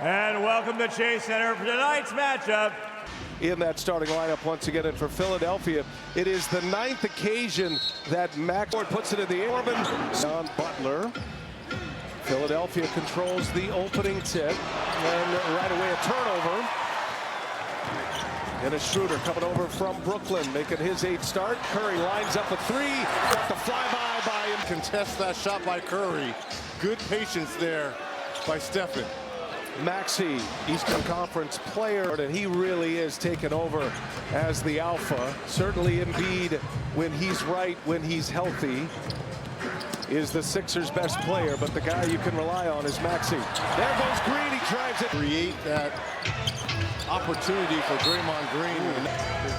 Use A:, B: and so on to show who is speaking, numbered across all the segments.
A: And welcome to Chase Center for tonight's matchup.
B: In that starting lineup once again, and for Philadelphia, it is the 9th occasion that Max puts it in the air. John Butler. Philadelphia controls the opening tip, and right away a turnover. Dennis Schroeder coming over from Brooklyn, making his 8th start. Curry lines up a 3, got the flyby by him.
C: Contest that shot by Curry. Good patience there by Stephen.
B: Maxey, Eastern Conference player, and he really is taking over as the alpha. Certainly Embiid, when he's right, when he's healthy, is the Sixers' best player, but the guy you can rely on is Maxey. There goes Green, he drives it.
C: Create that opportunity for Draymond Green. And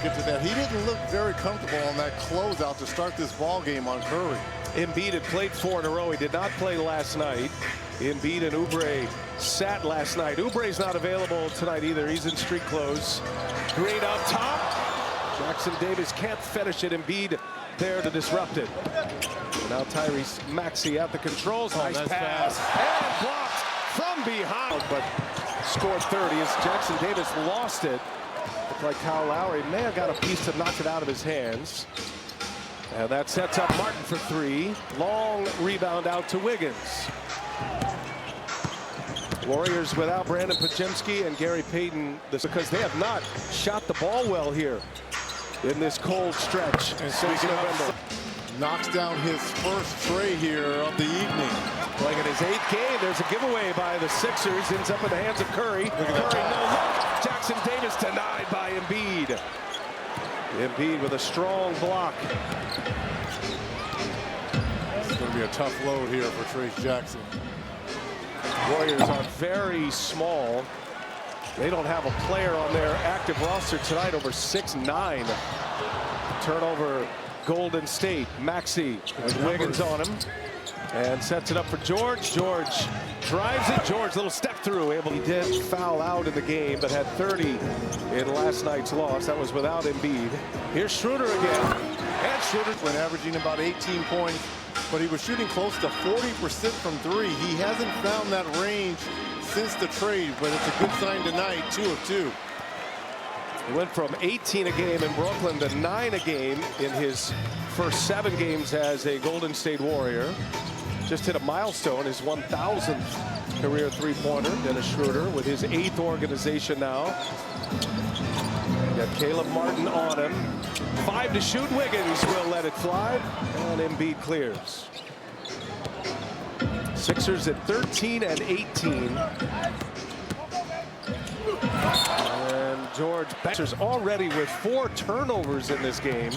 C: get to that. He didn't look very comfortable on that closeout to start this ball game on Curry.
B: Embiid had played 4 in a row. He did not play last night. Embiid and Oubre sat last night. Oubre's not available tonight either. He's in street clothes. Green up top. Jackson Davis can't finish it. Embiid there to disrupt it. And now Tyrese Maxey at the controls. Nice pass. And blocked from behind. But scored 30 as Jackson Davis lost it. Looked like Kyle Lowry may have got a piece to knock it out of his hands. And that sets up Martin for 3. Long rebound out to Wiggins. Warriors without Brandon Podziemski and Gary Payton, because they have not shot the ball well here in this cold stretch. And since November.
C: Knocks down his first tray here of the evening.
B: Playing in his 8th game, there's a giveaway by the Sixers. Ends up in the hands of Curry. Curry, no look. Jackson Davis denied by Embiid. Embiid with a strong block.
C: It's going to be a tough load here for Trayce Jackson.
B: Warriors are very small. They don't have a player on their active roster tonight over 6'9". Turnover, Golden State. Maxey with Wiggins on him. And sets it up for George. George drives it. George, little step through. He did foul out in the game, but had 30 in last night's loss. That was without Embiid. Here's Schroeder again.
C: And Schroeder's been averaging about 18 points, but he was shooting close to 40% from 3. He hasn't found that range since the trade, but it's a good sign tonight. 2 of 2.
B: He went from 18 a game in Brooklyn to 9 a game in his first 7 games as a Golden State Warrior. Just hit a milestone, his 1,000th career three-pointer. Dennis Schroeder with his 8th organization now. Got Caleb Martin on him. 5 to shoot. Wiggins will let it fly, and Embiid clears. Sixers at 13 and 18. And George Sixers already with 4 turnovers in this game.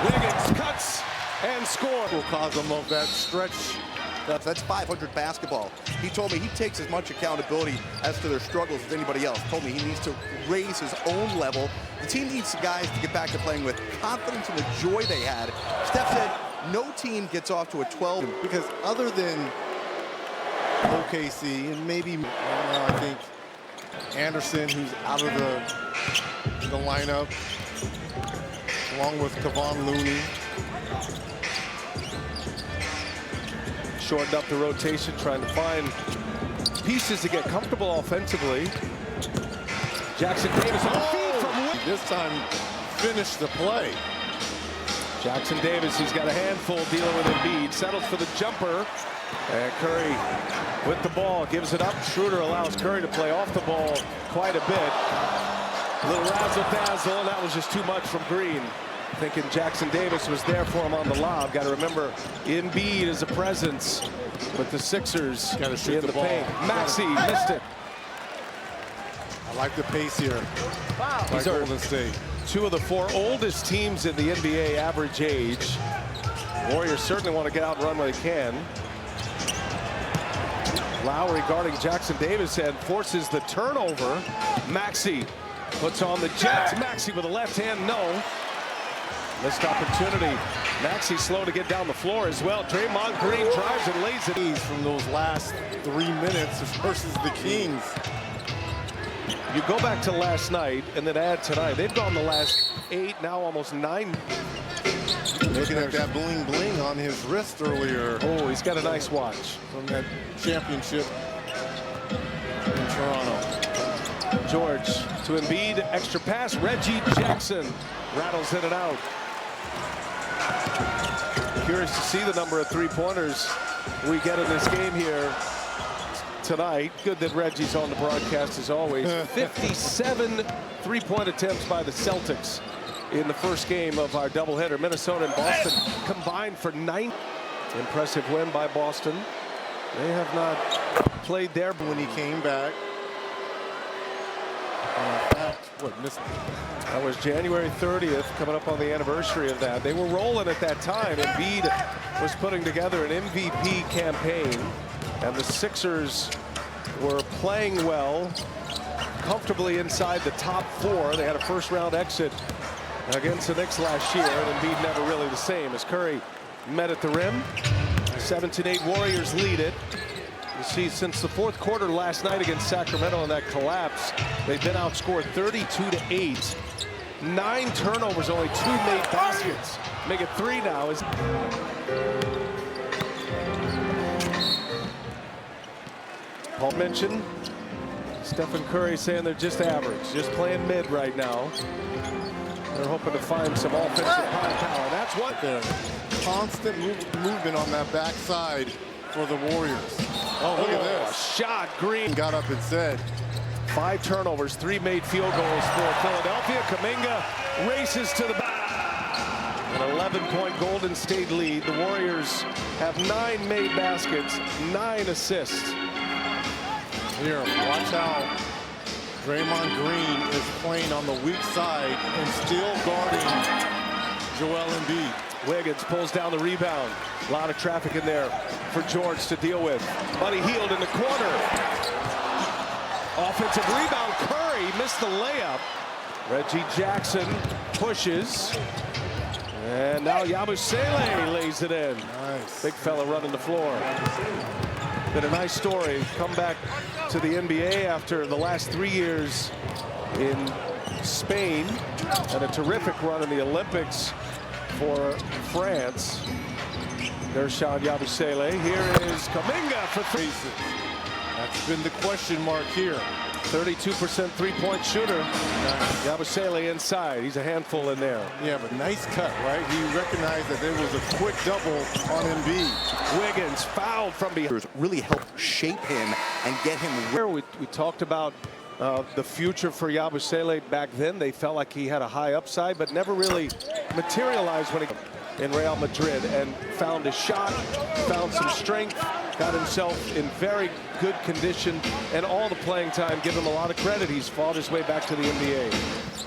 B: Wiggins cuts and scores.
C: Will cause them of that stretch.
D: That's 500 basketball. He told me he takes as much accountability as to their struggles as anybody else. Told me he needs to raise his own level. The team needs guys to get back to playing with confidence and the joy they had. Steph said no team gets off to a 12.
C: Because other than OKC and maybe I think Anderson, who's out of the lineup, along with Kevon Looney.
B: Shortened up the rotation, trying to find pieces to get comfortable offensively. Jackson Davis on the feed from Wiggins.
C: This time, finish the play.
B: Jackson Davis, he's got a handful dealing with Embiid. Settles for the jumper. And Curry with the ball, gives it up. Schroeder allows Curry to play off the ball quite a bit. A little razzle-dazzle, and that was just too much from Green. Thinking Jackson Davis was there for him on the lob. Got to remember, Embiid is a presence with the Sixers
C: in the
B: paint. Maxey missed it.
C: I like the pace here. These are Golden State.
B: 2 of the 4 oldest teams in the NBA average age. Warriors certainly want to get out and run when they can. Lowry guarding Jackson Davis and forces the turnover. Maxey puts on the Jets. Maxey with a left hand, no. Missed opportunity. Maxey slow to get down the floor as well. Draymond Green drives and lays it.
C: From those last 3 minutes versus the Kings.
B: You go back to last night and then add tonight. They've gone the last 8, now almost 9.
C: Looking at that bling bling on his wrist earlier.
B: Oh, he's got a nice watch
C: from that championship Toronto.
B: George to Embiid, extra pass. Reggie Jackson rattles in and out. Curious to see the number of three-pointers we get in this game here tonight. Good that Reggie's on the broadcast as always. 57 three-point attempts by the Celtics in the first game of our doubleheader. Minnesota and Boston combined for 9. Impressive win by Boston. They have not played there
C: When he came back.
B: That was January 30th, coming up on the anniversary of that. They were rolling at that time. Embiid was putting together an MVP campaign, and the Sixers were playing well, comfortably inside the top 4. They had a first-round exit against the Knicks last year, and Embiid never really the same as Curry met at the rim. 17-8 Warriors lead it. You see, since the fourth quarter last night against Sacramento in that collapse, they've been outscored 32-8. 9 turnovers, only 2 made baskets. Make it 3 now. Paul mentioned Stephen Curry saying they're just average, just playing mid right now. They're hoping to find some offensive power. That's what
C: the constant movement on that backside for the Warriors. Oh, look at this.
B: Shot. Green
C: got up and said.
B: 5 turnovers, 3 made field goals for Philadelphia. Kuminga races to the back. An 11-point Golden State lead. The Warriors have 9 made baskets, 9 assists.
C: Here, watch how Draymond Green is playing on the weak side and still guarding Joel Embiid.
B: Wiggins pulls down the rebound. A lot of traffic in there for George to deal with. Buddy Hield in the corner. Offensive rebound. Curry missed the layup. Reggie Jackson pushes. And now Yabusele lays it in.
C: Nice.
B: Big fella running the floor. Been a nice story. Come back to the NBA after the last 3 years in Spain and a terrific run in the Olympics for France. There's Sean Yabusele. Here is Kuminga for 3.
C: That's been the question mark here.
B: 32% three-point shooter. Yabusele inside. He's a handful in there.
C: Yeah, but nice cut, right? He recognized that there was a quick double on Embiid.
B: Wiggins fouled from behind.
D: Really helped shape him and get him.
B: We talked about the future for Yabusele back then. They felt like he had a high upside, but never really materialized when he in Real Madrid and found a shot, found some strength, got himself in very good condition, and all the playing time. Give him a lot of credit. He's fought his way back to the NBA.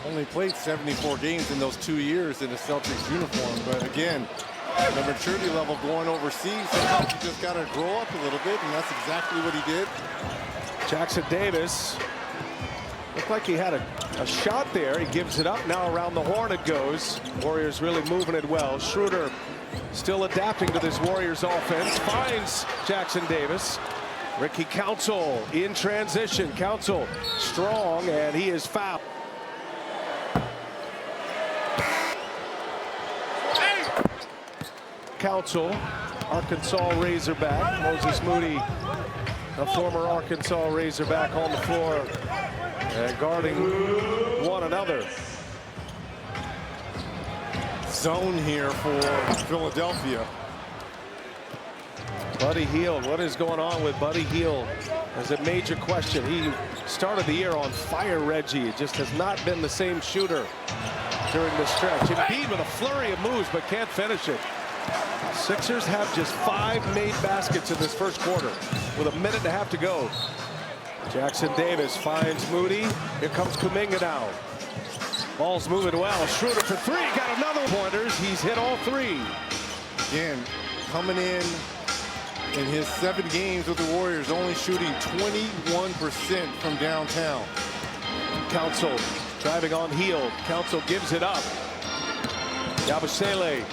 C: Only played 74 games in those 2 years in a Celtics uniform, but again, the maturity level going overseas, sometimes you just got to grow up a little bit, and that's exactly what he did.
B: Jackson Davis looked like he had a shot there. He gives it up. Now around the horn it goes. Warriors really moving it well. Schroeder still adapting to this Warriors offense. Finds Jackson Davis. Ricky Council in transition. Council strong, and he is fouled. Council, Arkansas Razorback. Moses Moody, a former Arkansas Razorback, on the floor and guarding one another.
C: Zone here for Philadelphia.
B: Buddy Hield, what is going on with Buddy Hield? That's a major question. He started the year on fire, Reggie. It just has not been the same shooter during the stretch. Embiid with a flurry of moves, but can't finish it. Sixers have just 5 made baskets in this first quarter with a minute and a half to go. Jackson Davis finds Moody. Here comes Kuminga now. Ball's moving well. Schroeder for 3. Got another pointers. He's hit all 3.
C: Again, coming in his 7 games with the Warriors, only shooting 21% from downtown.
B: Council driving on Hield. Council gives it up. Yabusele.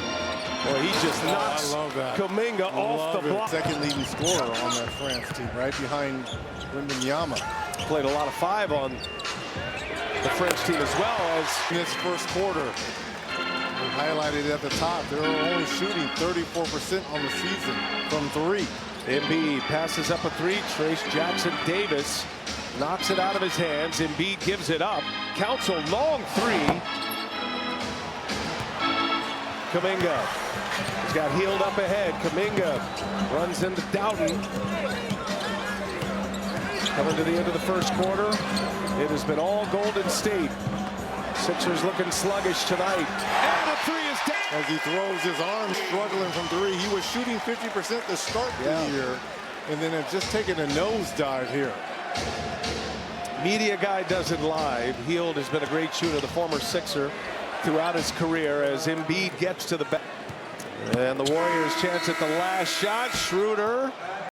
B: Boy, he just knocks Kuminga off the block.
C: Second leading scorer on that France team, right behind Wembanyama.
B: Played a lot of 5 on the French team as well as
C: in this first quarter. We highlighted at the top, they're only shooting 34% on the season from 3.
B: Embiid passes up a three. Trace Jackson Davis knocks it out of his hands. Embiid gives it up. Counts a long three. Kuminga has got healed up ahead. Kuminga runs into Doughton. Coming to the end of the first quarter. It has been all Golden State. Sixers looking sluggish tonight. And a three is down.
C: As he throws his arm, struggling from three. He was shooting 50% to start the year, and then have just taken a nosedive here.
B: Media guy doesn't lie. Hield has been a great shooter, the former Sixer, throughout his career as Embiid gets to the back. And the Warriors chance at the last shot. Schroeder